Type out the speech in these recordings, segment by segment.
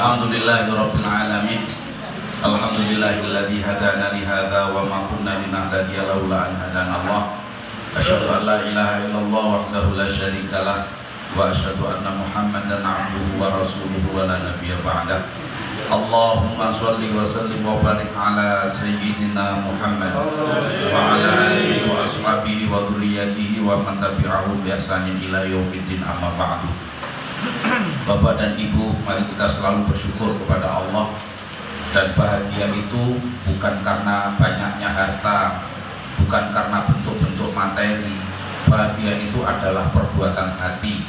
Alhamdulillahirabbil alamin. Alhamdulillahilladzi hadana li hadza wa ma kunna linahtadiya laula an hadanallah. Asyhadu an la ilaha illallah wahdahu la syarikalah wa asyhadu anna Muhammadan abduhu wa rasuluhu wa la nabiyya ba'dah. Allahumma shalli wa sallim wa barik ala sayyidina Muhammad wa ala alihi wa ashabihi wa dzurriyyatihi wa man tabi'ahum bi ihsanin ila yaumiddin, amma ba'du. Bapak dan Ibu, mari kita selalu bersyukur kepada Allah. Dan bahagia itu bukan karena banyaknya harta, bukan karena bentuk-bentuk materi. Bahagia itu adalah perbuatan hati.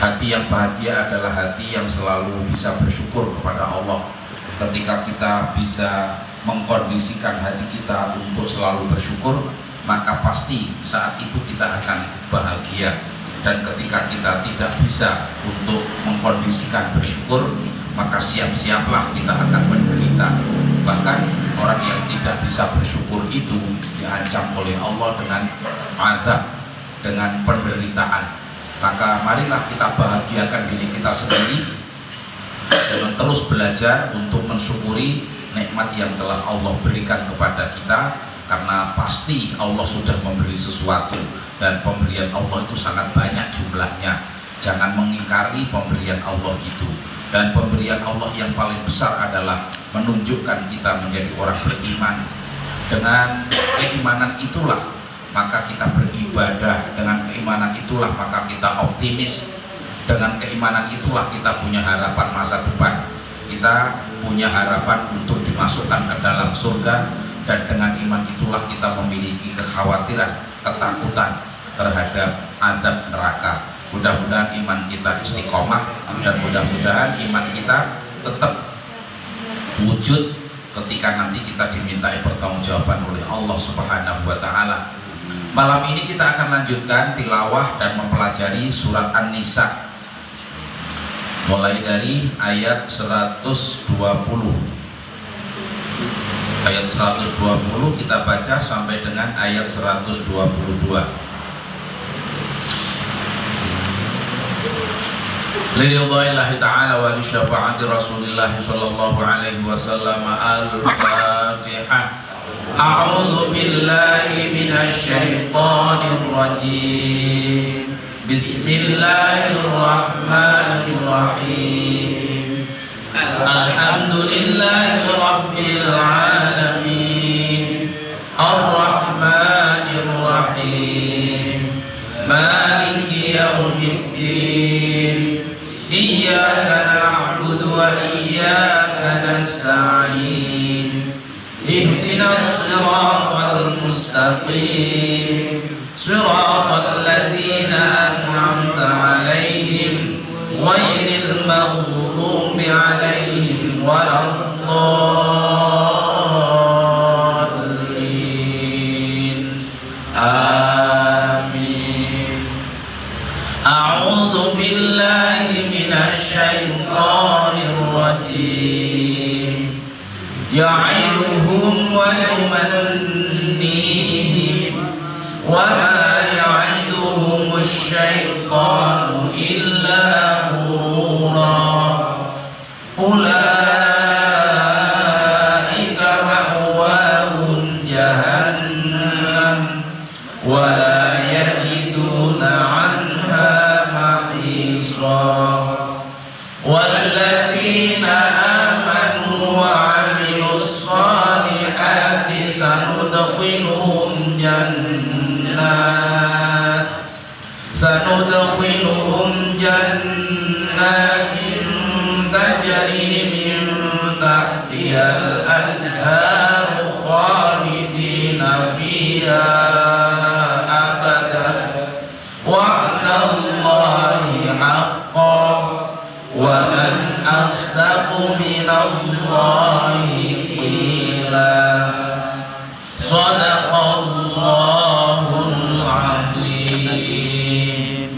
Hati yang bahagia adalah hati yang selalu bisa bersyukur kepada Allah. Ketika kita bisa mengkondisikan hati kita untuk selalu bersyukur, maka pasti saat itu kita akan bahagia. Dan ketika kita tidak bisa untuk mengkondisikan bersyukur, maka siap-siaplah kita akan menderita. Bahkan orang yang tidak bisa bersyukur itu diancam oleh Allah dengan azab, dengan penderitaan. Maka marilah kita bahagiakan diri kita sendiri dengan terus belajar untuk mensyukuri nikmat yang telah Allah berikan kepada kita, karena pasti Allah sudah memberi sesuatu dan pemberian Allah itu sangat banyak jumlahnya. Jangan mengingkari pemberian Allah itu. Dan pemberian Allah yang paling besar adalah menunjukkan kita menjadi orang beriman. Dengan keimanan itulah maka kita beribadah, dengan keimanan itulah maka kita optimis, dengan keimanan itulah kita punya harapan masa depan, kita punya harapan untuk dimasukkan ke dalam surga, dan dengan iman itulah kita memiliki kekhawatiran, ketakutan terhadap azab neraka. Mudah-mudahan iman kita istiqomah, dan mudah-mudahan iman kita tetap wujud ketika nanti kita dimintai pertanggungjawaban oleh Allah Subhanahu wa Ta'ala. Malam ini kita akan lanjutkan tilawah dan mempelajari surat An-Nisa mulai dari ayat 120. Ayat 120 kita baca sampai dengan ayat 122. Liridha'illahi ta'ala wa li syafa'ati Rasulillah sallallahu alaihi wasallam. Al-Fatihah. A'udzu billahi minasy syaithanir rajim. Bismillahirrahmanirrahim. Alhamdulillahi rabbil alamin. Ar-Rahmanir Rahim. Maliki yaumiddin. Iyyaka na'budu wa iyyaka nasta'in. Ihdinas siratal mustaqim. Siratal ladzina an'amta 'alaihim ghairil maghdubi 'alaihim waladdallin. Amin. A'udzu billahi minasy syaithanir rajim. Ya'iduhum wa yumannihim wa ma ya'iduhumusy syaitanu illa ghurura. Ulaika ma'wahum jahannam wa la yajiduna 'anha mahisa. Walladzina amanu wa 'amilus shalihati sanudkhiluhum jannatin tajri min tahtihal anharu khalidina fiha abadan wa'dallahi haqqan wa man asdaqu minallahi qila. Shadaqallahul azim.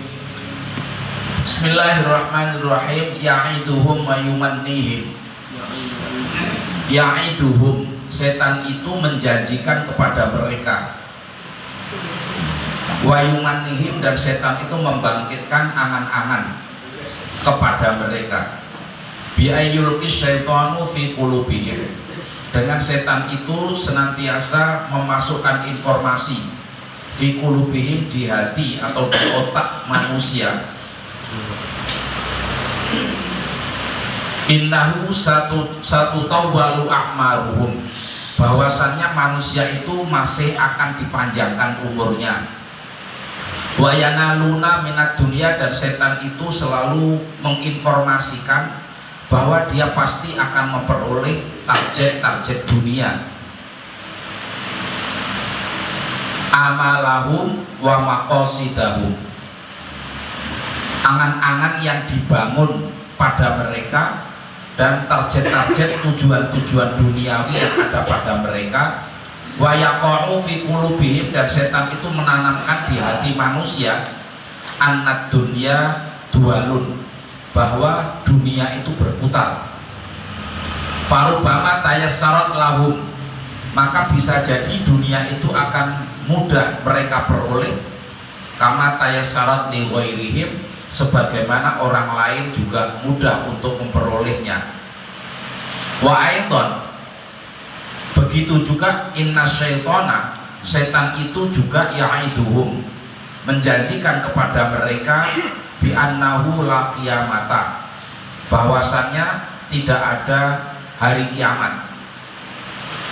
Bismillahirrahmanirrahim. Ya'iduhum wa yumannihim. Ya'iduhum, setan itu menjanjikan kepada mereka. Wa yumannihim, dan setan itu membangkitkan angan-angan kepada mereka. bi ayyulqis syaitanu fi qulubihim, dengan setan itu senantiasa memasukkan informasi fi qulubihim, di hati atau di otak manusia, innahu satu tawwalu a'maruhum, bahwasannya manusia itu masih akan dipanjangkan umurnya, wa yanaluna minat dunia, dan setan itu selalu menginformasikan bahwa dia pasti akan memperoleh target dunia, amalahum wa maqasidahum, angan-angan yang dibangun pada mereka dan target tujuan duniawi yang ada pada mereka, wa yaqa'u fi qulubihim, dan setan itu menanamkan di hati manusia annad dunya dualun, bahwa dunia itu berputar. Farubama tayassarat lahum, maka bisa jadi dunia itu akan mudah mereka peroleh, kama tayassarat li ghairihim, sebagaimana orang lain juga mudah untuk memperolehnya. Wa aidan, begitu juga inna syaitana, setan itu juga ya'iduhum, menjanjikan kepada mereka bi annahu la qiyamata, bahwasannya tidak ada hari kiamat,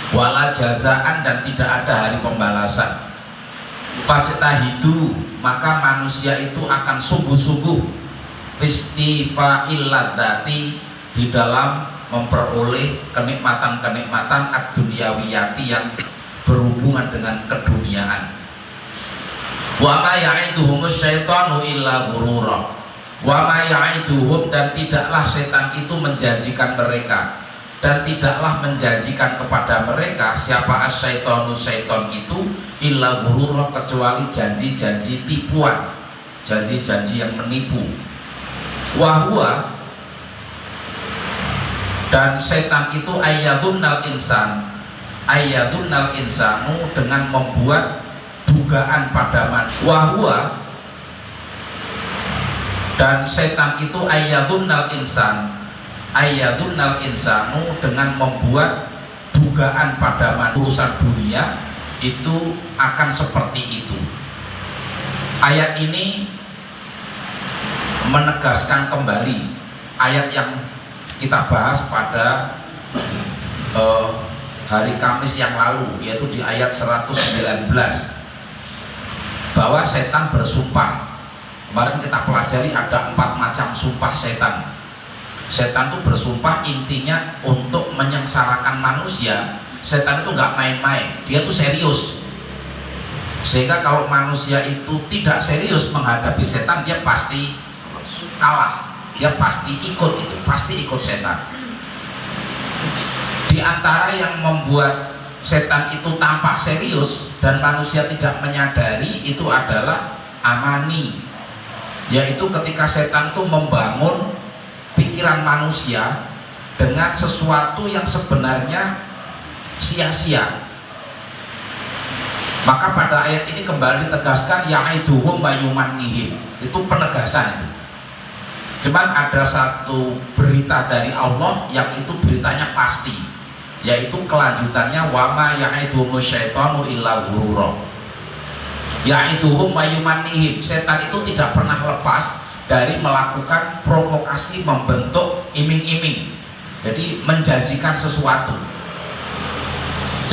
wala jazaan, dan tidak ada hari pembalasan. Fajtahidu, maka manusia itu akan sungguh-sungguh fistifa'il ladzati, di dalam memperoleh kenikmatan-kenikmatan ad-dunyawiyati yang berhubungan dengan keduniaan. Wa ma ya'iduhumus syaitanu illa ghurura, wa ma ya'iduhum, dan tidaklah setan itu menjanjikan mereka, dan tidaklah menjanjikan kepada mereka siapa as-syaitanu, syaitan itu, illa ghurura, kecuali janji-janji tipuan, janji-janji yang menipu. Wa huwa, dan setan itu ayyadunnal insanu, dengan membuat dugaan pada manusia. Wahwa, dan setan itu ayyadunnal insanu, dengan membuat dugaan pada manusia, urusan dunia itu akan seperti itu. Ayat ini menegaskan kembali ayat yang kita bahas pada hari Kamis yang lalu, yaitu di ayat 119, bahwa setan bersumpah. Kemarin kita pelajari ada 4 macam sumpah setan. Setan itu bersumpah intinya untuk menyengsarakan manusia. Setan itu nggak main-main, dia tuh serius. Sehingga kalau manusia itu tidak serius menghadapi setan, dia pasti kalah, dia pasti ikut setan. Di antara yang membuat setan itu tampak serius dan manusia tidak menyadari itu adalah amani, yaitu ketika setan itu membangun pikiran manusia dengan sesuatu yang sebenarnya sia-sia. Maka pada ayat ini kembali ditegaskan ya'iduhum wa yumannihim, itu penegasan itu. Cuman ada satu berita dari Allah yang itu beritanya pasti, yaitu kelanjutannya wama ya'iduhumus syaitanu illa ghurura. Ya'iduhum wa yumannihim, setan itu tidak pernah lepas dari melakukan provokasi, membentuk iming-iming, jadi menjanjikan sesuatu.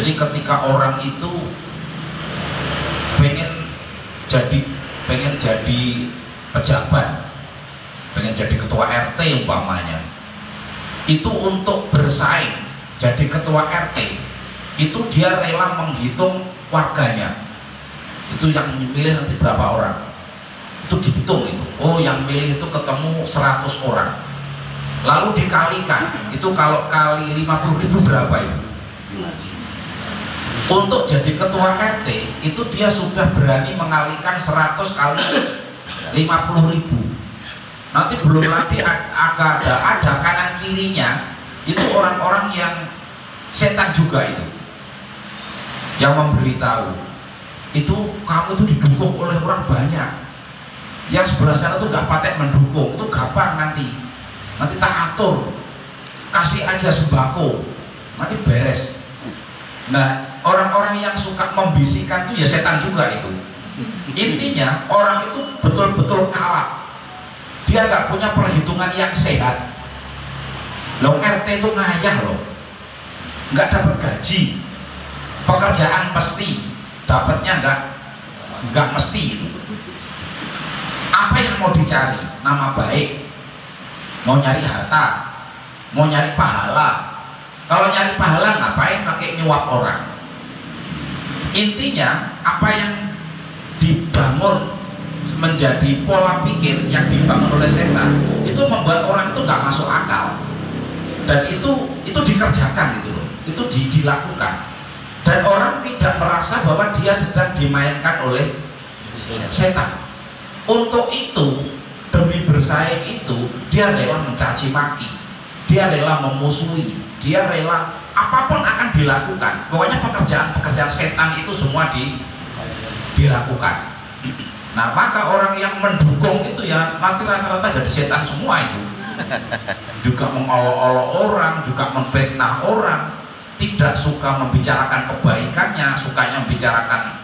Jadi ketika orang itu pengen jadi pejabat, pengen jadi ketua RT umpamanya, itu untuk bersaing jadi ketua RT itu dia rela menghitung warganya, itu yang memilih nanti berapa orang, itu dihitung itu. Oh, yang milih itu ketemu 100 orang, lalu dikalikan, itu kalau kali 50.000 berapa itu? Untuk jadi ketua RT itu dia sudah berani mengalikan 100 kali 50.000. Nanti belum lagi ada kanan kirinya, itu orang-orang yang setan juga itu, yang memberitahu itu kamu itu didukung oleh orang banyak, yang sebelah sana tuh nggak patek mendukung, itu gampang nanti tak atur kasih aja sembako, nanti beres. Nah, orang-orang yang suka membisikkan itu ya setan juga itu. Intinya orang itu betul-betul kalah, dia nggak punya perhitungan yang sehat. Loh, RT itu ngayah loh, nggak dapat gaji, pekerjaan pasti, dapatnya nggak mesti itu. Apa yang mau dicari? Nama baik, mau nyari harta, mau nyari pahala. Kalau nyari pahala ngapain pakai nyuap orang? Intinya apa yang dibangun menjadi pola pikir yang dibangun oleh setan itu membuat orang itu nggak masuk akal, dan itu dikerjakan gitu loh, itu dilakukan, dan orang tidak merasa bahwa dia sedang dimainkan oleh setan. Untuk itu, demi bersaing itu dia rela mencaci maki, dia rela memusuhi, dia rela apapun akan dilakukan. Pokoknya pekerjaan setan itu semua dilakukan. Nah, maka orang yang mendukung itu ya nanti rata-rata jadi setan semua itu. Juga mengolok-olok orang, juga memfitnah orang, tidak suka membicarakan kebaikannya, sukanya membicarakan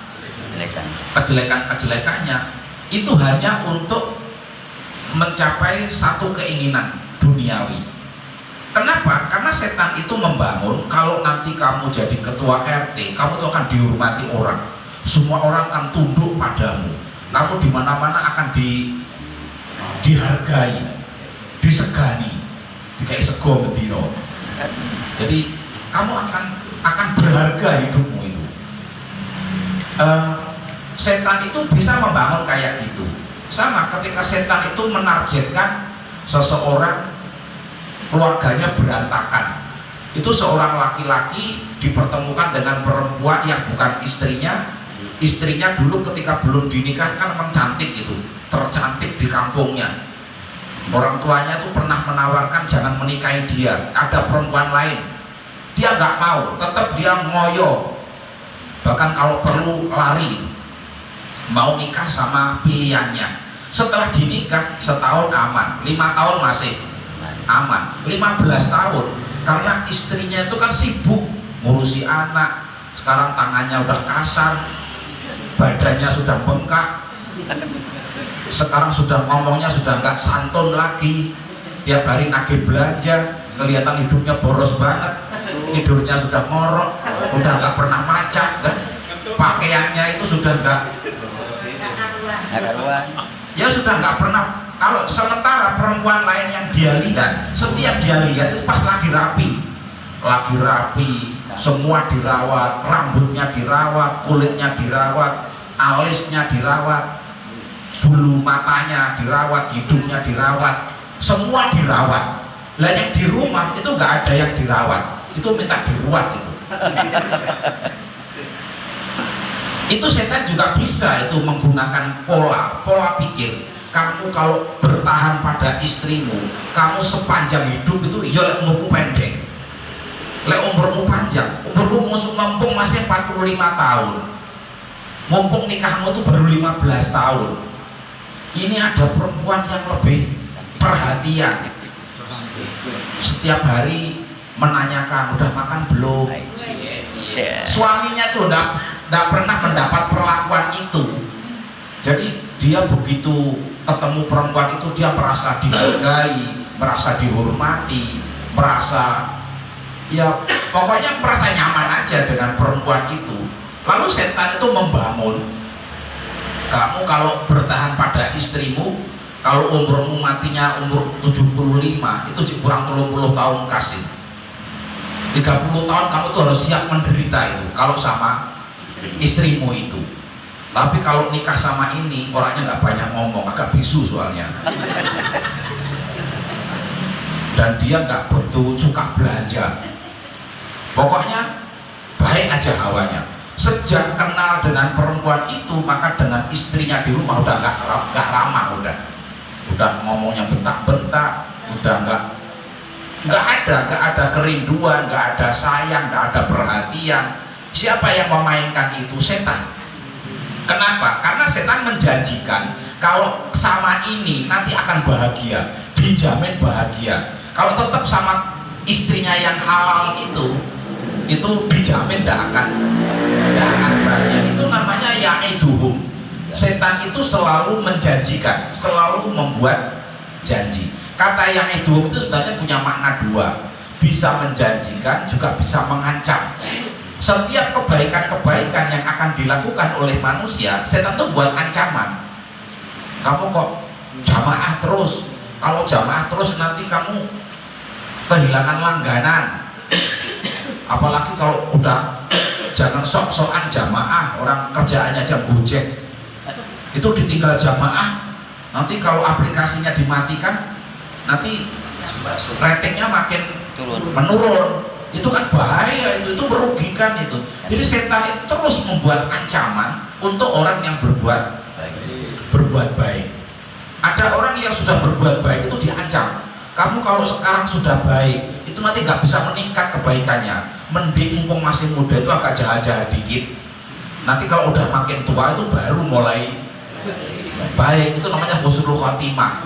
kejelekannya. Itu hanya untuk mencapai satu keinginan duniawi. Kenapa? Karena setan itu membangun kalau nanti kamu jadi ketua RT, kamu itu akan dihormati orang. Semua orang akan tunduk padamu. Kamu di mana-mana akan dihargai, disegani, dikai sego medino. Jadi kamu akan berharga hidupmu itu. Setan itu bisa membangun kayak gitu. Sama ketika setan itu menargetkan seseorang keluarganya berantakan, itu seorang laki-laki dipertemukan dengan perempuan yang bukan istrinya dulu ketika belum dinikahkan mencantik, itu tercantik di kampungnya. Orang tuanya itu pernah menawarkan jangan menikahi dia, ada perempuan lain, dia nggak mau, tetap dia ngoyo, bahkan kalau perlu lari, mau nikah sama pilihannya. Setelah dinikah setahun aman, 5 tahun masih aman, 15 tahun karena istrinya itu kan sibuk ngurusi anak. Sekarang tangannya udah kasar, badannya sudah bengkak, sekarang sudah ngomongnya sudah nggak santun lagi, tiap hari nagih belanja, kelihatan hidupnya boros banget, tidurnya sudah ngorok, udah nggak pernah macet kan, pakaiannya itu sudah nggak ya sudah nggak pernah. Kalau sementara perempuan lain yang dia lihat, setiap dia lihat itu pas lagi rapi, semua dirawat, rambutnya dirawat, kulitnya dirawat, alisnya dirawat, bulu matanya dirawat, hidungnya dirawat, semua dirawat. Lah yang di rumah itu nggak ada yang dirawat, itu minta diruat itu. Itu setan juga bisa itu menggunakan pola pikir. Kamu kalau bertahan pada istrimu, kamu sepanjang hidup itu iya lek umurmu pendek, lek umurmu panjang, umurmu mumpung masih 45 tahun, mumpung nikahmu itu baru 15 tahun. Ini ada perempuan yang lebih perhatian, setiap hari menanyakan udah makan belum. Suaminya tuh tidak pernah mendapat perlakuan itu. Jadi dia begitu ketemu perempuan itu dia merasa dihargai, merasa dihormati, merasa ya pokoknya merasa nyaman aja dengan perempuan itu. Lalu setan itu membangun, kamu kalau bertahan pada istrimu, kalau umurmu matinya umur 75, itu kurang 30 tahun kasih, 30 tahun kamu tuh harus siap menderita itu kalau sama istrimu itu. Tapi kalau nikah sama ini orangnya nggak banyak ngomong, agak bisu soalnya, dan dia nggak begitu suka belanja, pokoknya baik aja hawanya. Sejak kenal dengan perempuan itu, maka dengan istrinya di rumah udah nggak ramah, udah ngomongnya bentak-bentak, udah nggak ada kerinduan, nggak ada sayang, nggak ada perhatian. Siapa yang memainkan itu? Setan. Kenapa? Karena setan menjanjikan kalau sama ini nanti akan bahagia, dijamin bahagia. Kalau tetap sama istrinya yang halal itu dijamin tidak akan bahagia. Itu namanya ya'iduhum. Setan itu selalu menjanjikan, selalu membuat janji. Kata ya'iduhum itu sebenarnya punya makna dua, bisa menjanjikan juga bisa mengancam. Setiap kebaikan-kebaikan yang akan dilakukan oleh manusia, setan itu buat ancaman. Kamu kok jamaah terus, kalau jamaah terus nanti kamu kehilangan langganan. Apalagi kalau udah jangan sok-sokan jamaah, orang kerjaannya aja Gojek, itu ditinggal jamaah, nanti kalau aplikasinya dimatikan, nanti ratingnya makin menurun. Itu kan bahaya, itu merugikan itu. Jadi setan itu terus membuat ancaman untuk orang yang berbuat baik. Ada orang yang sudah berbuat baik itu diancam, kamu kalau sekarang sudah baik itu nanti nggak bisa meningkat kebaikannya, mending mumpung masih muda itu agak jahat-jahat dikit, nanti kalau udah makin tua itu baru mulai baik. Itu namanya husnul khotimah.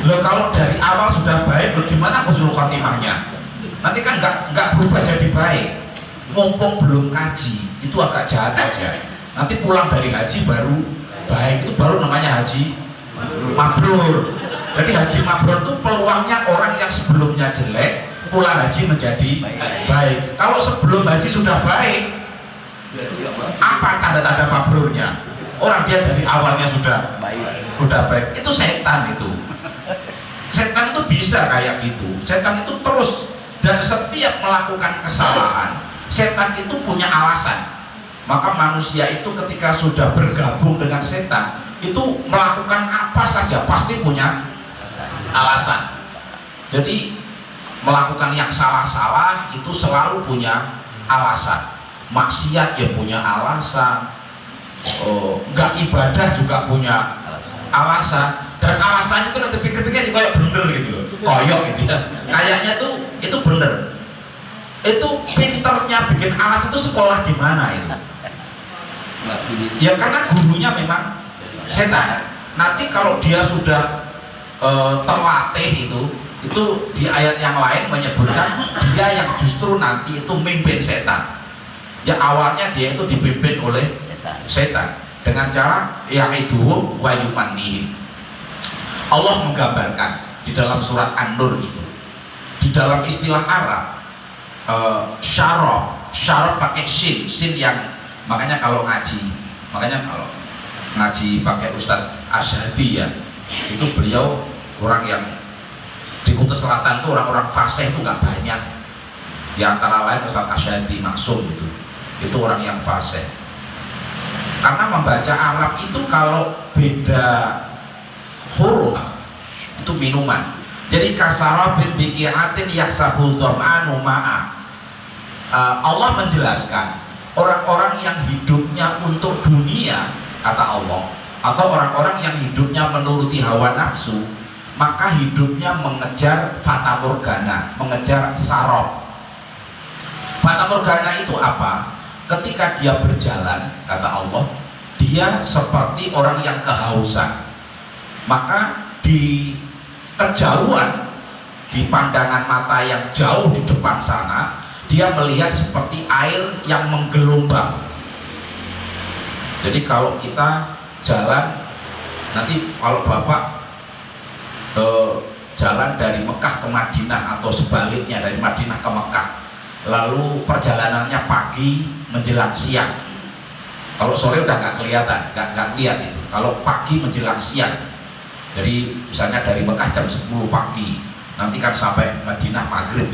Loh, kalau dari awal sudah baik, bagaimana husnul khotimahnya? Nanti kan nggak berubah jadi baik. Mumpung belum kaji, itu agak jahat aja. Nanti pulang dari haji baru baik, itu baru namanya haji mabrur. Jadi haji mabrur itu peluangnya orang yang sebelumnya jelek pulang haji menjadi baik. Kalau sebelum haji sudah baik, apa tanda-tanda mabrurnya? Orang dia dari awalnya sudah baik. Itu setan itu. Setan itu bisa kayak gitu. Setan itu terus, dan setiap melakukan kesalahan, setan itu punya alasan. Maka manusia itu ketika sudah bergabung dengan setan, itu melakukan apa saja pasti punya alasan. Jadi melakukan yang salah-salah itu selalu punya alasan. Maksiat ya punya alasan, nggak ibadah juga punya alasan. Dan alasannya itu nanti pikir-pikir kayak bener gitu loh, koyok gitu ya. Kayaknya tuh itu bener. Itu pinternya bikin alasan itu sekolah di mana itu? Ya karena gurunya memang setan. Nanti kalau dia sudah terlatih itu di ayat yang lain menyebutkan dia yang justru nanti itu mimpin setan. Ya awalnya dia itu dipimpin oleh setan dengan cara ya'iduhum wa yumannihim. Allah menggambarkan di dalam surat An-Nur itu, di dalam istilah Arab, syarab pakai sin yang makanya kalau ngaji pakai Ustadz Asyhadi ya, itu beliau orang yang di Kuta Selatan itu orang-orang fasih itu nggak banyak. Di antara lain Ustadz Asyhadi Maksum itu orang yang fasih. Karena membaca Arab itu kalau beda huruf itu minuman. Jadi kasarabin biki'atin yahsabu dhama'anu ma'a. Allah menjelaskan orang-orang yang hidupnya untuk dunia, kata Allah, atau orang-orang yang hidupnya menuruti hawa nafsu, maka hidupnya mengejar fata morgana, mengejar sarab. Fata morgana itu apa? Ketika dia berjalan, kata Allah, dia seperti orang yang kehausan. Maka di kejauhan, di pandangan mata yang jauh di depan sana, dia melihat seperti air yang menggelombang. Jadi kalau kita jalan, nanti kalau Bapak jalan dari Mekah ke Madinah atau sebaliknya dari Madinah ke Mekah, lalu perjalanannya pagi menjelang siang. Kalau sore udah nggak kelihatan, nggak lihat itu. Kalau pagi menjelang siang, jadi misalnya dari Mekah jam 10 pagi, nanti kan sampai Madinah maghrib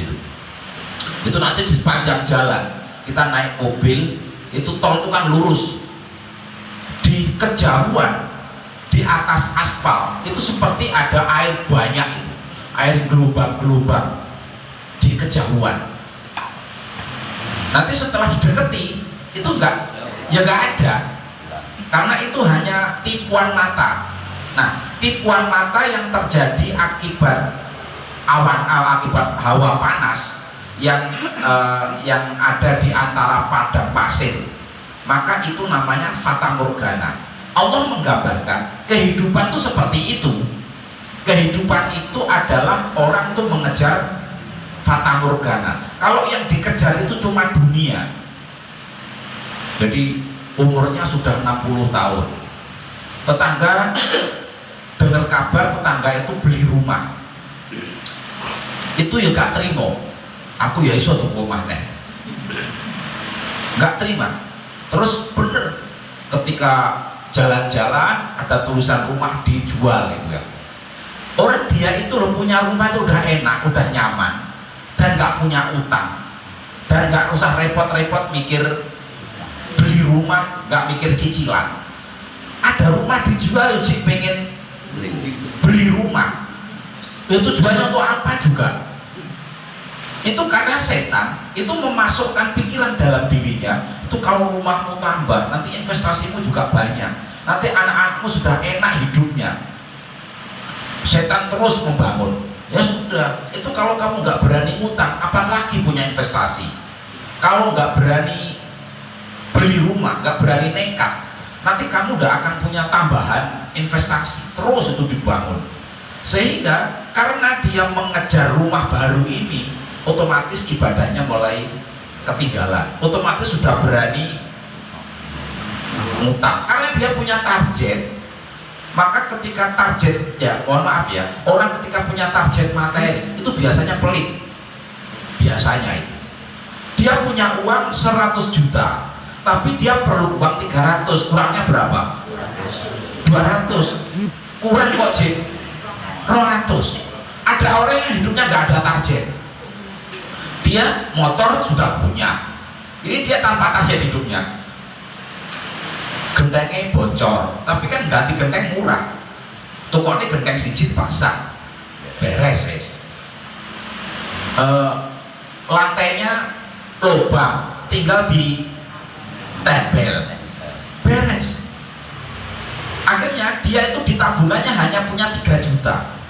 itu nanti di sepanjang jalan kita naik mobil, itu tol itu kan lurus, di kejauhan di atas aspal itu seperti ada air banyak, itu air gelombang-gelombang di kejauhan. Nanti setelah didekati itu nggak ada, karena itu hanya tipuan mata. Nah, tipuan mata yang terjadi akibat akibat hawa panas yang ada di antara padang pasir, maka itu namanya fata morgana. Allah menggambarkan kehidupan itu seperti itu. Kehidupan itu adalah orang itu mengejar fata morgana. Kalau yang dikejar itu cuma dunia. Jadi umurnya sudah 60 tahun. Tetangga dengar kabar tetangga itu beli rumah. Itu ya gak terima. Aku ya iso tuku omah neh. Gak terima. Terus bener ketika jalan-jalan ada tulisan rumah dijual gitu ya. Orang dia itu loh punya rumah itu udah enak, udah nyaman, dan gak punya utang, dan gak usah repot-repot mikir beli rumah, gak mikir cicilan. Ada rumah dijual sih pengen beli rumah. Itu tujuannya untuk apa juga? Itu karena setan itu memasukkan pikiran dalam dirinya. Itu kalau rumahmu tambah, nanti investasimu juga banyak, nanti anak-anakmu sudah enak hidupnya. Setan terus membangun. Ya sudah, itu kalau kamu nggak berani utang, apalagi punya investasi. Kalau nggak berani beli rumah, nggak berani nekat, nanti kamu udah akan punya tambahan investasi. Terus itu dibangun. Sehingga karena dia mengejar rumah baru ini, otomatis ibadahnya mulai ketinggalan. Otomatis sudah berani ngutang karena dia punya target. Maka ketika target, ya mohon maaf ya, orang ketika punya target materi itu biasanya pelit. Biasanya itu dia punya uang 100 juta, tapi dia perlu uang 300, kurangnya berapa? 200. Kurang kok Jin? 200. Ada orang yang hidupnya nggak ada target. Dia motor sudah punya, ini dia tanpa target hidupnya. Gentengnya bocor, tapi kan ganti genteng murah. Tokonya genteng siji pasang, beres wes. Lantainya lubang, tinggal di tempel, beres. Akhirnya dia itu di tabungannya hanya punya 3 juta.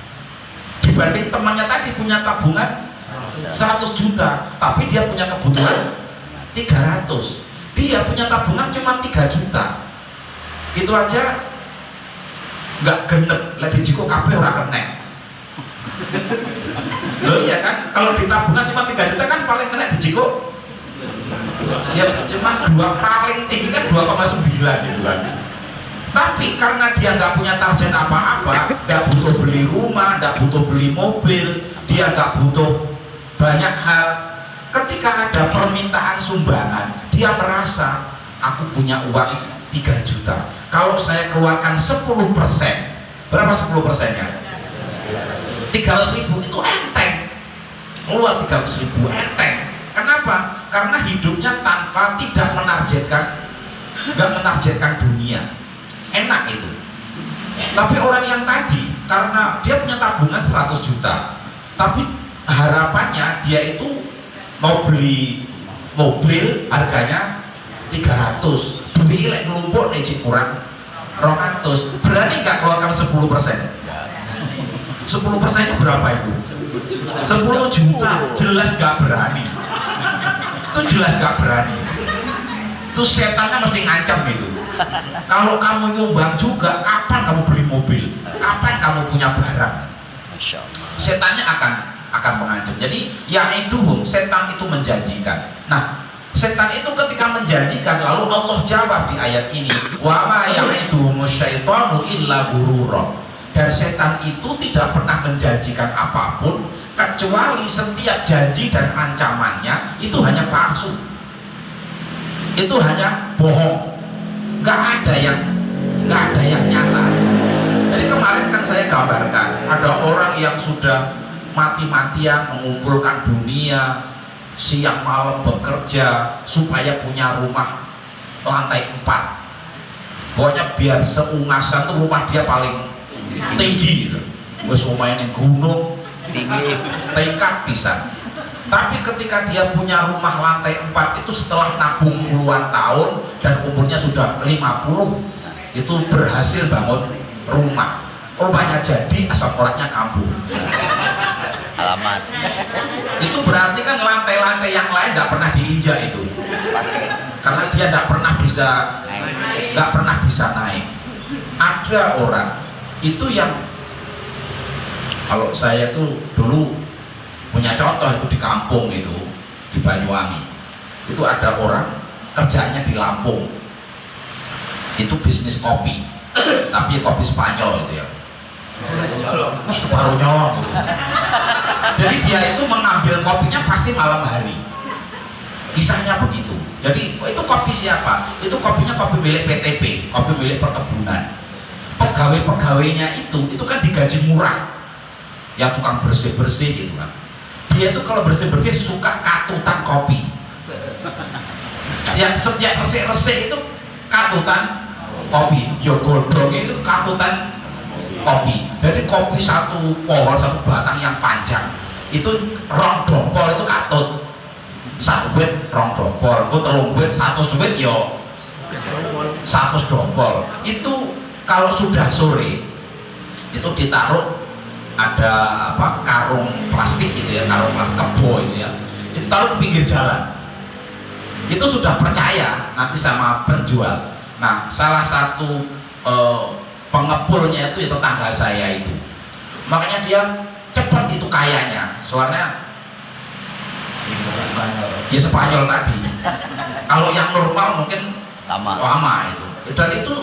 Dibanding temannya tadi punya tabungan 100 juta, tapi dia punya kebutuhan 300. Dia punya tabungan cuma 3 juta. Itu aja nggak genep, lagi jiko kabeh ora kena. Loh iya kan, kalau di tabungan cuma 3 juta kan paling kena di jiko. Ya cuma paling tinggi kan 2,9 gitu kan. Tapi karena dia nggak punya target apa-apa, nggak butuh beli rumah, nggak butuh beli mobil, dia nggak butuh banyak hal. Ketika ada permintaan sumbangan, dia merasa aku punya uang 3 juta. Kalau saya keluarkan 10%, berapa 10%-nya? 300.000, itu enteng. Keluar 300.000 enteng. Kenapa? Karena hidupnya tanpa tidak nggak menargetkan dunia. Enak itu. Tapi orang yang tadi, karena dia punya tabungan 100 juta, tapi harapannya dia itu mau beli mobil harganya 300, duit lek ngelumpuk nih kurang 200, berani nggak keluarkan 10%? 10%-nya berapa itu? 10 juta, jelas nggak berani. Itu jelas nggak berani. Itu setannya mesti ngancam gitu. Kalau kamu nyumbang juga, kapan kamu beli mobil? Kapan kamu punya barang? Setannya akan mengancam. Jadi ya itu setan itu menjanjikan. Nah, setan itu ketika menjanjikan, lalu Allah jawab di ayat ini, wa ma ya'iduhumus syaitanu illa ghurura. Dan setan itu tidak pernah menjanjikan apapun kecuali setiap janji dan ancamannya itu hanya palsu. Itu hanya bohong. Nggak ada yang nyata. Jadi kemarin kan saya gambarkan ada orang yang sudah mati-matian mengumpulkan dunia, siang malam bekerja supaya punya rumah lantai 4. Pokoknya biar seungasan tuh rumah dia paling tinggi gitu. Wes omahe gunung tinggi, tekad pisan. Tapi ketika dia punya rumah lantai 4 itu setelah nabung puluhan tahun dan umurnya sudah 50, itu berhasil bangun rumah. Rumahnya jadi, asam uratnya kambuh. Alamat. Itu berarti kan lantai-lantai yang lain nggak pernah diinjak itu. Karena dia nggak pernah bisa naik. Ada orang itu yang, kalau saya tuh dulu punya contoh itu di kampung itu, di Banyuwangi. Itu ada orang kerjanya di Lampung. Itu bisnis kopi. Tapi kopi Spanyol itu ya. Separuh nyolong gitu. Jadi dia itu mengambil kopinya pasti malam hari. Kisahnya begitu. Jadi itu kopi siapa? Itu kopinya kopi milik PTP, kopi milik perkebunan. Pegawai-pegawainya itu kan digaji murah. Ya tukang bersih-bersih gitu kan. Dia itu kalau bersih-bersih suka katutan kopi. Yang setiap resik-resik itu katutan kopi. Yo godhong itu katutan kopi. Jadi kopi satu pohon, satu batang yang panjang itu rong dompol itu katut. Sawit rong dompol, ku telung wit, 100 wit yo 100 dompol. Itu kalau sudah sore itu ditaruh ada apa karung plastik gitu ya, karung plastik kebo itu ya. Itu taruh di pinggir jalan. Itu sudah percaya nanti sama penjual. Nah, salah satu pengepulnya itu tetangga saya itu, makanya dia cepat itu kayanya, soalnya ya Spanyol tadi. Kalau yang normal mungkin lama itu, dan itu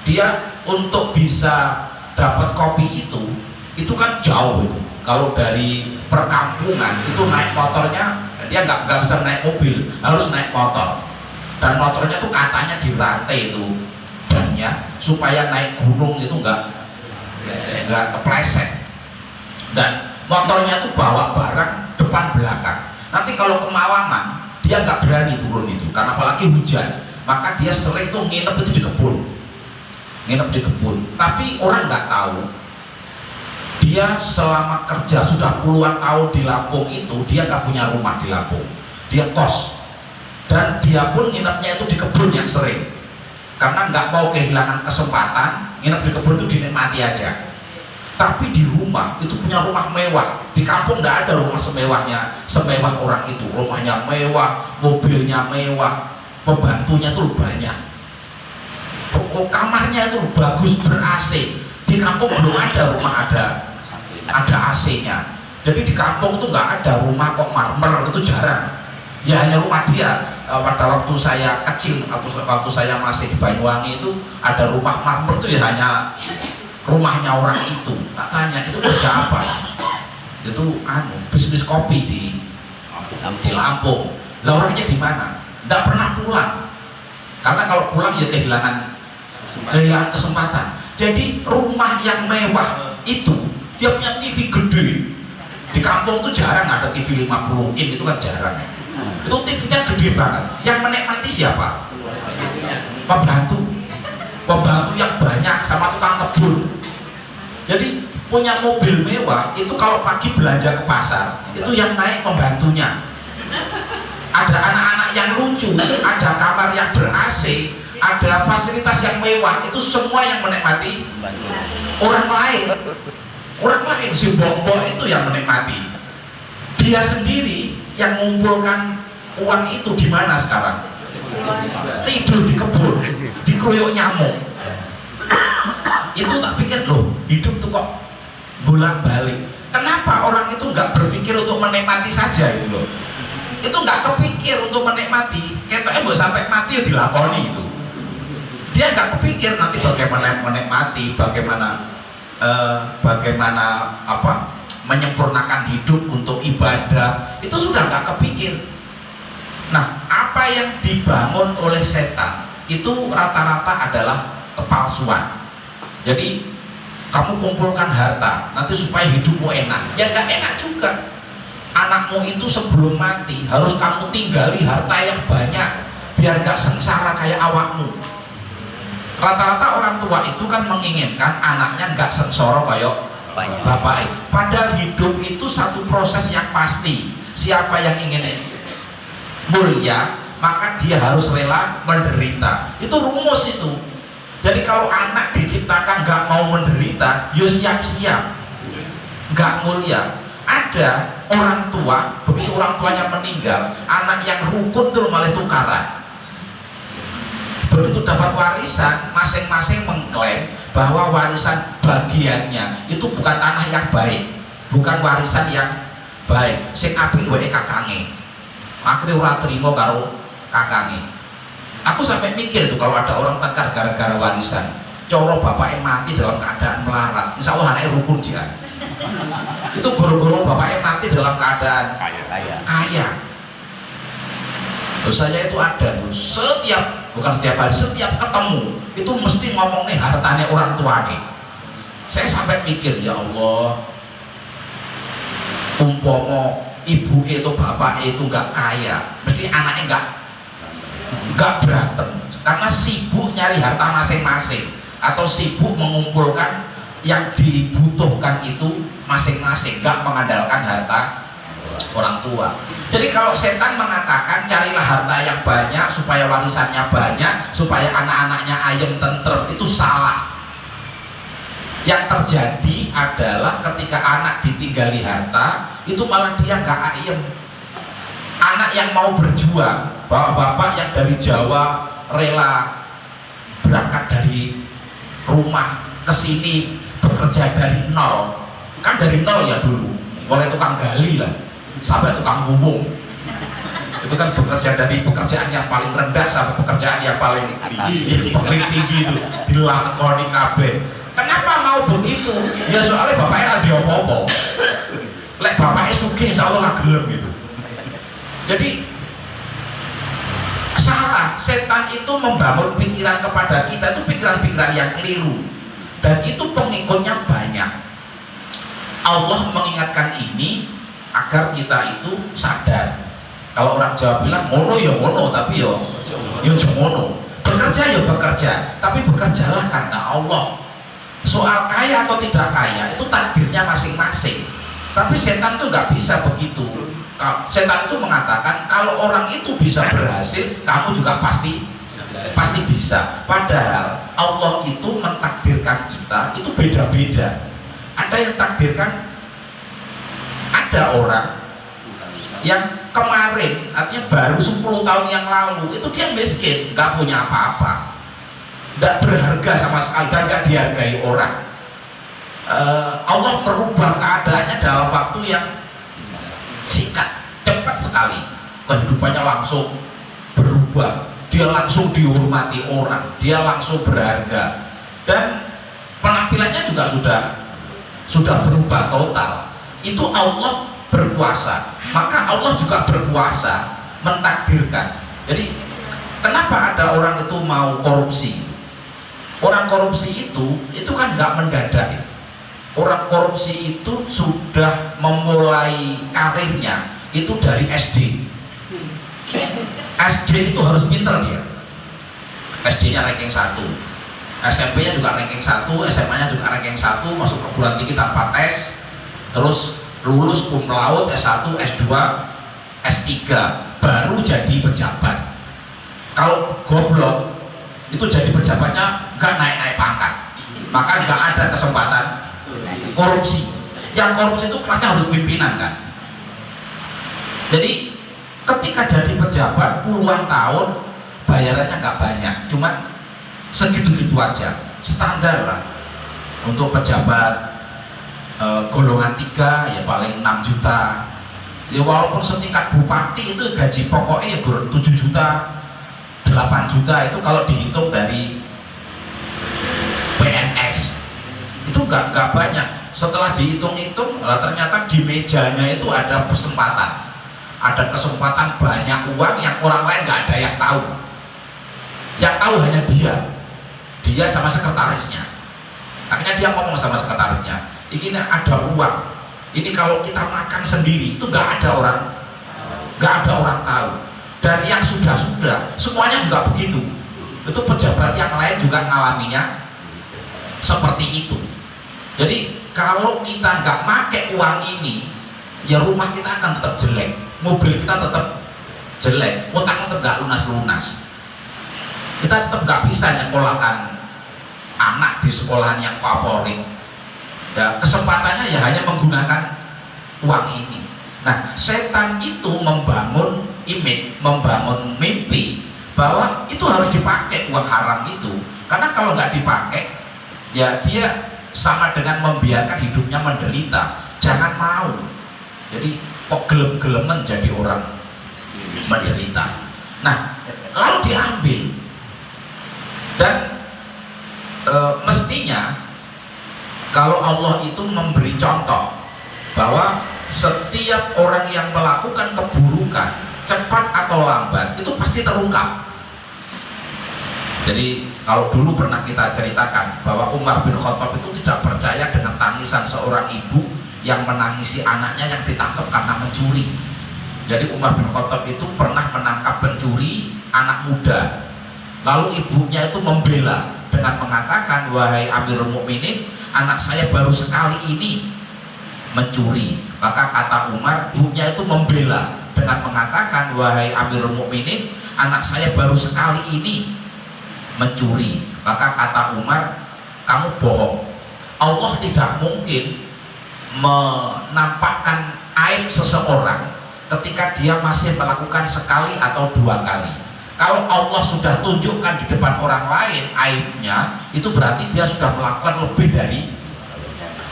dia untuk bisa dapat kopi itu kan jauh itu. Kalau dari perkampungan itu naik motornya, dia nggak bisa naik mobil, harus naik motor, dan motornya tuh katanya dirantai itu bannya supaya naik gunung itu nggak kepleset. Dan motornya tuh bawa barang depan belakang. Nanti kalau kemalaman dia nggak berani turun itu, karena apalagi hujan, maka dia sering tuh nginep itu di kebun, Tapi orang nggak tahu dia selama kerja sudah puluhan tahun di Lampung itu dia nggak punya rumah di Lampung, dia kos, dan dia pun nginepnya itu di kebun yang sering, karena nggak mau kehilangan kesempatan nginep di kebun itu dinikmati aja. Tapi di rumah itu punya rumah mewah. Di kampung nggak ada rumah semewah orang itu. Rumahnya mewah, mobilnya mewah, pembantunya tuh banyak, kamarnya itu bagus, ber-AC. Di kampung belum ada rumah ada AC-nya. Jadi di kampung itu nggak ada rumah kok marmer, itu jarang. Ya hanya rumah dia. Pada waktu saya kecil, waktu saya masih di Banyuwangi itu ada rumah marmer itu ya hanya rumahnya orang itu. Tak tanya itu kerja apa? Itu bisnis kopi di Lampung. Lah orangnya di mana? Nggak pernah pulang. Karena kalau pulang ya kehilangan kesempatan. Jadi rumah yang mewah itu dia punya TV gede. Di kampung tuh jarang ada TV 50 inch, itu kan jarang. Itu TV-nya gede banget. Yang menikmati siapa? Pembantu yang banyak sama tukang kebun. Jadi punya mobil mewah itu kalau pagi belanja ke pasar itu yang naik pembantunya. Ada anak-anak yang lucu, ada kamar yang ber-AC, ada fasilitas yang mewah, itu semua yang menikmati orang lain. Si Bombok itu yang menikmati. Dia sendiri yang mengumpulkan uang itu di mana sekarang? Tidur di kebun, dikeroyok nyamuk. Itu tak pikir, loh hidup tuh kok bolak-balik. Kenapa orang itu nggak berpikir untuk menikmati saja itu loh? Itu nggak kepikir untuk menikmati. Ketoknya mau sampai mati ya dilakoni itu. Dia nggak kepikir nanti bagaimana menikmati, bagaimana menyempurnakan hidup untuk ibadah. Itu sudah nggak kepikir. Nah, apa yang dibangun oleh setan itu rata-rata adalah kepalsuan. Jadi kamu kumpulkan harta nanti supaya hidupmu enak, ya nggak enak juga. Anakmu itu sebelum mati harus kamu tinggali harta yang banyak biar gak sengsara kayak awakmu. Rata-rata orang tua itu kan menginginkan anaknya gak sengsara kayak bapak. Padahal hidup itu satu proses yang pasti. Siapa yang ingin mulia maka dia harus rela menderita. Itu rumus itu. Jadi kalau anak diciptakan gak mau menderita, yo siap-siap gak mulia. Ada orang tua, begitu orang tuanya meninggal, anak yang rukun tuh malah tukaran. Begitu dapat warisan, masing-masing mengklaim bahwa warisan bagiannya itu bukan tanah yang baik, bukan warisan yang baik, sing apik wae kakange. Akhirnya ora trimo karo kakange. Aku sampai mikir tuh kalau ada orang tengkar gara-gara warisan, coro bapaknya mati dalam keadaan melarat, insya Allah anaknya rukun dia. Itu goro-goro bapaknya mati dalam keadaan kaya. Terus saya itu ada tuh bukan setiap hari, setiap ketemu itu mesti ngomongnya hartanya orang tuanya. Saya sampai mikir, ya Allah, umpomo ibu itu bapak itu nggak kaya, mesti anaknya nggak berantem karena sibuk nyari harta masing-masing atau sibuk mengumpulkan yang dibutuhkan itu masing-masing, nggak mengandalkan harta orang tua. Jadi kalau setan mengatakan carilah harta yang banyak supaya warisannya banyak, supaya anak-anaknya ayem tentrem, itu salah. Yang terjadi adalah ketika anak ditinggali harta, itu malah dia nggak ayem. Anak yang mau berjuang, bapak-bapak yang dari Jawa rela berangkat dari rumah ke sini bekerja dari nol, kan dari nol ya dulu, mulai tukang gali lah sampai tukang ngubung, itu kan bekerja dari pekerjaan yang paling rendah sampai pekerjaan yang paling tinggi itu dilakoni kabeh. Kenapa mau begitu? Ya soalnya bapaknya lagi opo-opo, lek bapaknya sugih insya Allah lah gelem gitu. Jadi salah, setan itu membangun pikiran kepada kita itu pikiran-pikiran yang keliru, dan itu pengikutnya banyak. Allah mengingatkan ini agar kita itu sadar. Kalau orang Jawa bilang ngono ya ngono, tapi yo ngono. Bekerja ya bekerja, tapi bekerjalah karena Allah. Soal kaya atau tidak kaya itu takdirnya masing-masing. Tapi setan tuh nggak bisa begitu. Setan itu mengatakan kalau orang itu bisa berhasil, kamu juga pasti bisa. Padahal Allah itu mentakdirkan kita itu beda-beda. Ada yang takdirkan, ada orang yang kemarin, artinya baru 10 tahun yang lalu itu dia miskin, nggak punya apa-apa, nggak berharga sama sekali dan nggak dihargai orang. Allah merubah keadaannya dalam waktu yang singkat, cepat sekali. Kehidupannya langsung berubah, dia langsung dihormati orang, dia langsung berharga, dan penampilannya juga sudah berubah total. Itu Allah berkuasa, maka Allah juga berkuasa mentakdirkan. Jadi kenapa ada orang itu mau korupsi? Orang korupsi itu kan nggak mendadak. Orang korupsi itu sudah memulai karirnya itu dari SD. SD itu harus pinter dia. SD-nya ranking 1, SMP-nya juga ranking 1, SMA-nya juga ranking 1, masuk perguruan tinggi tanpa tes, terus lulus cum laude S1, S2, S3, baru jadi pejabat. Kalau goblok itu jadi pejabatnya nggak naik-naik pangkat, maka nggak ada kesempatan korupsi. Yang korupsi itu kelasnya harus pimpinan kan. Jadi ketika jadi pejabat puluhan tahun bayarannya nggak banyak, cuman segitu-gitu aja, standar lah. Untuk pejabat golongan 3 ya paling 6 juta. Ya walaupun setingkat bupati itu gaji pokoknya ya 7 juta, 8 juta, itu kalau dihitung dari PNS itu nggak banyak. Setelah dihitung-hitung, ternyata di mejanya itu ada kesempatan banyak uang yang orang lain nggak ada yang tahu. Yang tahu hanya dia sama sekretarisnya. Akhirnya dia ngomong sama sekretarisnya, ini ada uang, ini kalau kita makan sendiri itu nggak ada orang tahu. Dan yang sudah semuanya juga begitu. Itu pejabat yang lain juga ngalaminya seperti itu. Jadi kalau kita nggak pakai uang ini, ya rumah kita akan tetap jelek, mobil kita tetap jelek, utang tetap nggak lunas-lunas, kita tetap nggak bisa nyekolahkan anak di sekolahan yang favorit. Ya, kesempatannya ya hanya menggunakan uang ini. Nah, setan itu membangun image, membangun mimpi bahwa itu harus dipakai uang haram itu, karena kalau nggak dipakai ya dia sama dengan membiarkan hidupnya menderita. Jangan mau. Jadi kok gelem-gelemen jadi orang menderita. Nah, kalau diambil dan mestinya kalau Allah itu memberi contoh bahwa setiap orang yang melakukan keburukan cepat atau lambat itu pasti terungkap. Jadi kalau dulu pernah kita ceritakan bahwa Umar bin Khattab itu tidak percaya dengan tangisan seorang ibu yang menangisi anaknya yang ditangkap karena mencuri. Jadi Umar bin Khattab itu pernah menangkap pencuri anak muda, lalu ibunya itu membela dengan mengatakan, wahai Amirul Mukminin, anak saya baru sekali ini mencuri. Maka kata Umar, ibunya itu membela dengan mengatakan, wahai Amirul Mukminin, anak saya baru sekali ini mencuri. Maka kata Umar, kamu bohong. Allah tidak mungkin menampakkan aib seseorang ketika dia masih melakukan sekali atau dua kali. Kalau Allah sudah tunjukkan di depan orang lain aibnya, itu berarti dia sudah melakukan lebih dari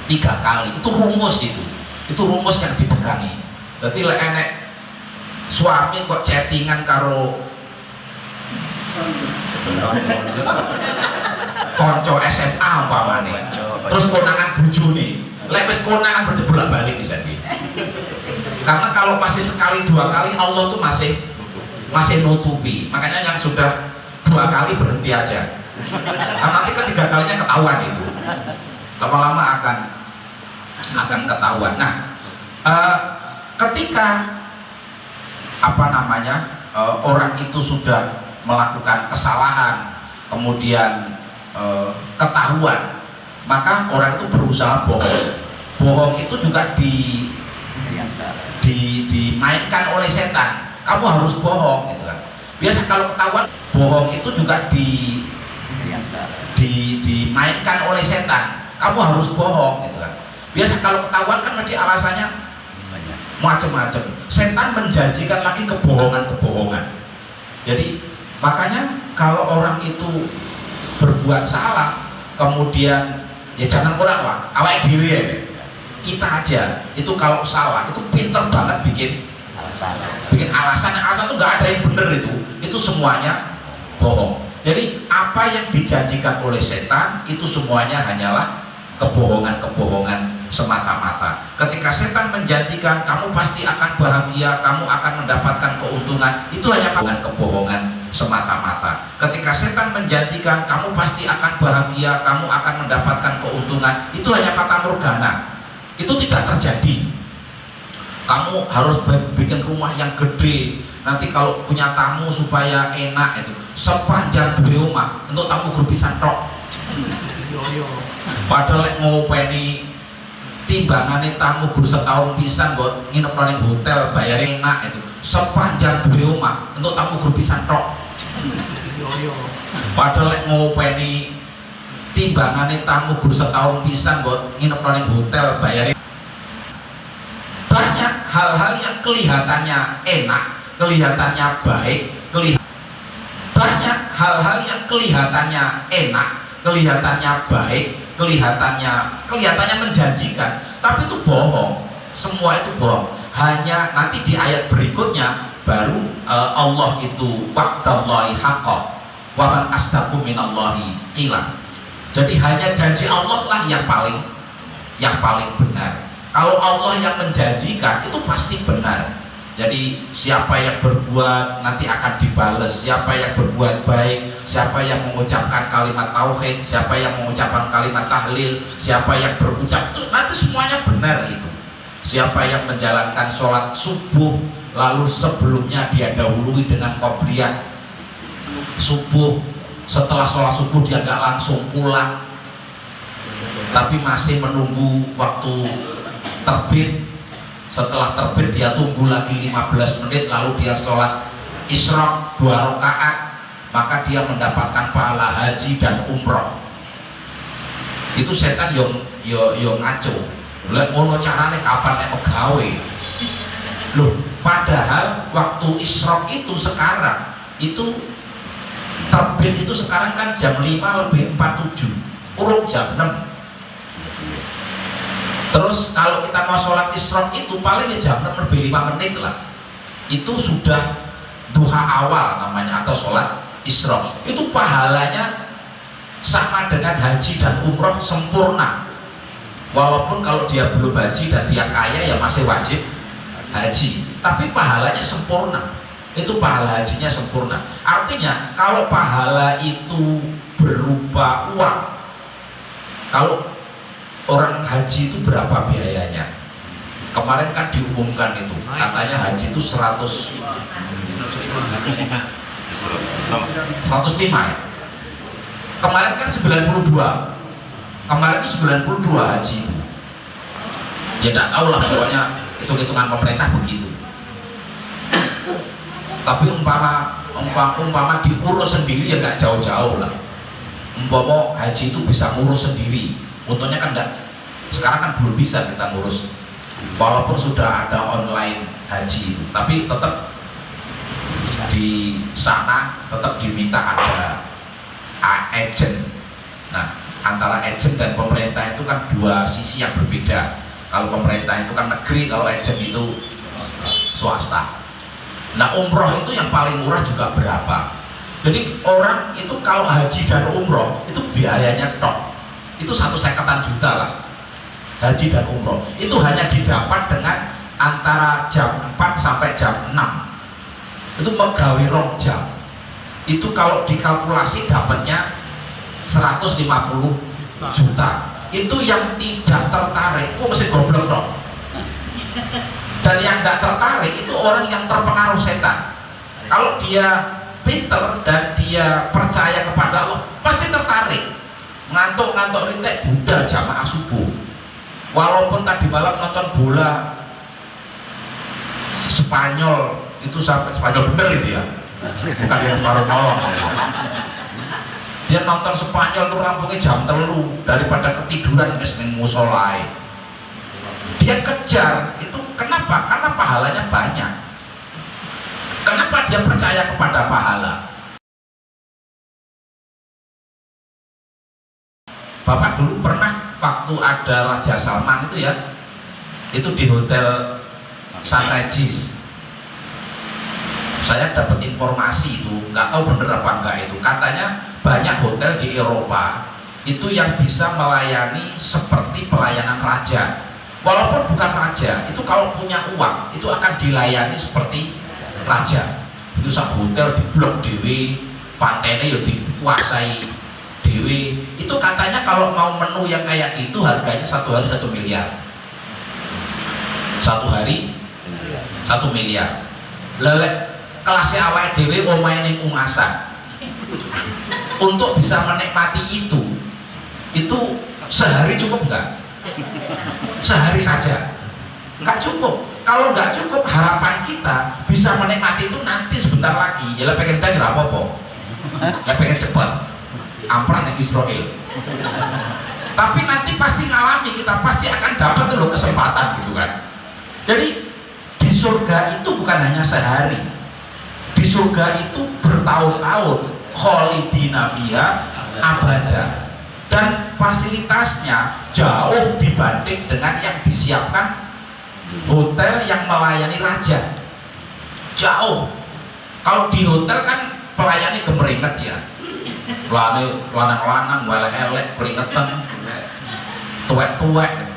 3 kali. Itu rumus itu rumus yang dipegangi. Berarti enek suami kok chattingan karo konco SMA umpamane, terus konangan bojone, lek wis konangan bolak-balik bisa di. Karena kalau masih sekali 2 kali Allah tuh masih nutupi. Makanya yang sudah 2 kali berhenti aja. Karena nanti kan 3 kalinya ketahuan itu. Lama-lama akan ketahuan. Nah, ketika orang itu sudah melakukan kesalahan, kemudian ketahuan, maka orang itu berusaha bohong. Bohong itu juga dimainkan oleh setan. Kamu harus bohong, gitu kan. Biasa kalau ketahuan, bohong itu juga dimainkan oleh setan. Kamu harus bohong, gitu kan. Biasa kalau ketahuan kan berarti alasannya macam-macam. Setan menjanjikan lagi kebohongan. Jadi makanya kalau orang itu berbuat salah, kemudian ya jangan orang lah, awake dhewe ya. Kita aja itu kalau salah itu pinter banget bikin alasan itu nggak ada yang bener, itu semuanya bohong. Jadi apa yang dijanjikan oleh setan itu semuanya hanyalah kebohongan semata-mata. Ketika setan menjanjikan kamu pasti akan bahagia, kamu akan mendapatkan keuntungan, itu hanya kebohongan semata-mata. Ketika setan menjanjikan kamu pasti akan bahagia, kamu akan mendapatkan keuntungan, itu hanya fata morgana. Itu tidak terjadi. Kamu harus bikin rumah yang gede, nanti kalau punya tamu supaya enak, itu sepanjang duwe omah untuk tamu grup pisan tok. Padahal lek ngopeni timbangane tamu gur setahun pisan buat nginep nang hotel bayar enak, itu sepanjang duwe omah untuk tamu grup pisan tok. Padahal lek ngopeni timbangane tamu gur setahun pisan buat nginep nang hotel bayar. Banyak hal-hal yang kelihatannya enak, kelihatannya baik, banyak hal-hal yang kelihatannya enak, kelihatannya baik, kelihatannya menjanjikan, tapi itu bohong. Semua itu bohong. Hanya nanti di ayat berikutnya baru Allah itu wa'dallahi haqqan wa man asdaqu minallahi qila. Jadi hanya janji Allah lah yang paling benar. Kalau Allah yang menjanjikan itu pasti benar. Jadi siapa yang berbuat nanti akan dibalas. Siapa yang berbuat baik, siapa yang mengucapkan kalimat tauhid, siapa yang mengucapkan kalimat tahlil, siapa yang berucap itu nanti semuanya benar itu. Siapa yang menjalankan sholat subuh lalu sebelumnya dia dahului dengan qobliyah subuh, setelah sholat subuh dia nggak langsung pulang tapi masih menunggu waktu terbit. Setelah terbit dia tunggu lagi 15 menit lalu dia sholat isyraq 2 rakaat, maka dia mendapatkan pahala haji dan umroh. Itu setan yo ngaco. Lek ngono carane kapan nek pegawe. Loh, padahal waktu isyraq itu sekarang itu terbit itu sekarang kan jam 5 lebih 47, urung jam 6. Terus kalau kita mau sholat isyraq itu paling jam 6 lebih 5 menit lah, itu sudah duha awal namanya, atau sholat isyraq. Itu pahalanya sama dengan haji dan umroh sempurna. Walaupun kalau dia belum haji dan dia kaya ya masih wajib haji, tapi pahalanya sempurna. Itu pahala hajinya sempurna. Artinya kalau pahala itu berupa uang, kalau orang haji itu berapa biayanya? Kemarin kan diumumkan itu, katanya haji itu 105 ya. Kemarin kan 92. Kemarin itu 92 haji itu. Ya tidak tahu lah, pokoknya hitung-hitungan pemerintah begitu. Tapi umpama diurus sendiri ya nggak jauh-jauh lah. Umpama haji itu bisa ngurus sendiri, untungnya kan enggak. Sekarang kan belum bisa kita ngurus, walaupun sudah ada online haji itu, tapi tetap di sana tetap diminta ada agent. Nah, antara agent dan pemerintah itu kan dua sisi yang berbeda. Kalau pemerintah itu kan negeri, kalau agent itu swasta. Nah, umroh itu yang paling murah juga berapa? Jadi orang itu kalau haji dan umroh itu biayanya tok itu 150 juta lah. Haji dan umroh itu hanya didapat dengan antara jam 4 sampai jam 6. Itu megawe rong jam. Itu kalau dikalkulasi dapatnya 150 juta. Itu yang tidak tertarik, kok mesti goblok dong. Dan yang tidak tertarik itu orang yang terpengaruh setan. Kalau dia pinter dan dia percaya kepada Allah, pasti tertarik. Ngantuk-ngantuk rintek budal jamaah subuh. Walaupun tadi malam nonton bola Spanyol itu sampai Spanyol bener itu ya, bukan yang separuh nolong. Dia nonton Spanyol tuh rampungnya jam 3 daripada ketiduran wis ning musolai. Dia kejar itu, kenapa? Karena pahalanya banyak. Kenapa dia percaya kepada pahala? Bapak dulu pernah waktu ada Raja Salman itu ya, itu di hotel Sun Regis. Saya dapat informasi itu, nggak tahu bener apa enggak itu. Katanya banyak hotel di Eropa itu yang bisa melayani seperti pelayanan raja. Walaupun bukan raja, itu kalau punya uang itu akan dilayani seperti raja. Itu sak hotel di blok dewe, pantene ya dikuasai dewe. Itu katanya kalau mau menu yang kayak gitu harganya 1 hari 1 miliar. 1 hari 1 miliar. Lelek kelasnya awal dewe omahe ning Ungasan. Untuk bisa menikmati itu sehari cukup enggak? Sehari saja nggak cukup. Kalau nggak cukup, harapan kita bisa menikmati itu nanti sebentar lagi. Ya pengen tanya apa-apa, ya pengen cepat amperan yang Israel. Tapi nanti pasti ngalami, kita pasti akan dapat tuh kesempatan gitu kan. Jadi di surga itu bukan hanya sehari, di surga itu bertahun-tahun, kholidina fiha abada. Dan fasilitasnya jauh dibanding dengan yang disiapkan hotel yang melayani raja. Jauh. Kalau di hotel kan pelayani gemeringet ya, lanang-lanang welek-elek keringetan tuwek-tuwek.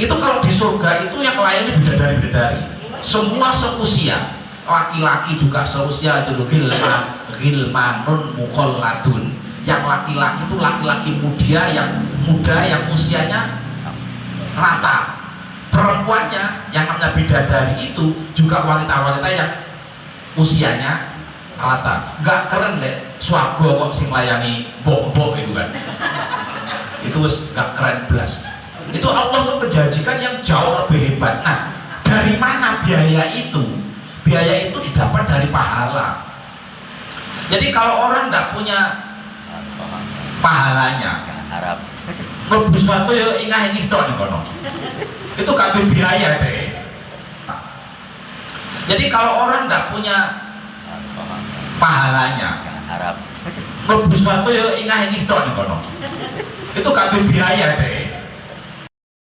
Itu kalau di surga itu yang melayani bidadari-bidadari semua seusia, laki-laki juga seusia. Itu gilmanun mukhalladun. Yang laki-laki itu laki-laki muda yang usianya rata. Perempuannya yang namanya bidadari itu juga wanita-wanita yang usianya rata. Nggak keren deh swarga kok sing layani bok-bok itu kan. Itu nggak keren belas. Itu Allah tuh menjanjikan yang jauh lebih hebat. Nah, dari mana biaya itu? Biaya itu didapat dari pahala. Jadi kalau orang nggak punya pahalanya, Arab. mlebu suatu ya ingah-ingih tok ning kono. Itu gak ada biaya deh. Jadi kalau orang nggak punya pahalanya, Arab. mlebu suatu ya ingah-ingih tok ning kono. Itu gak ada biaya deh.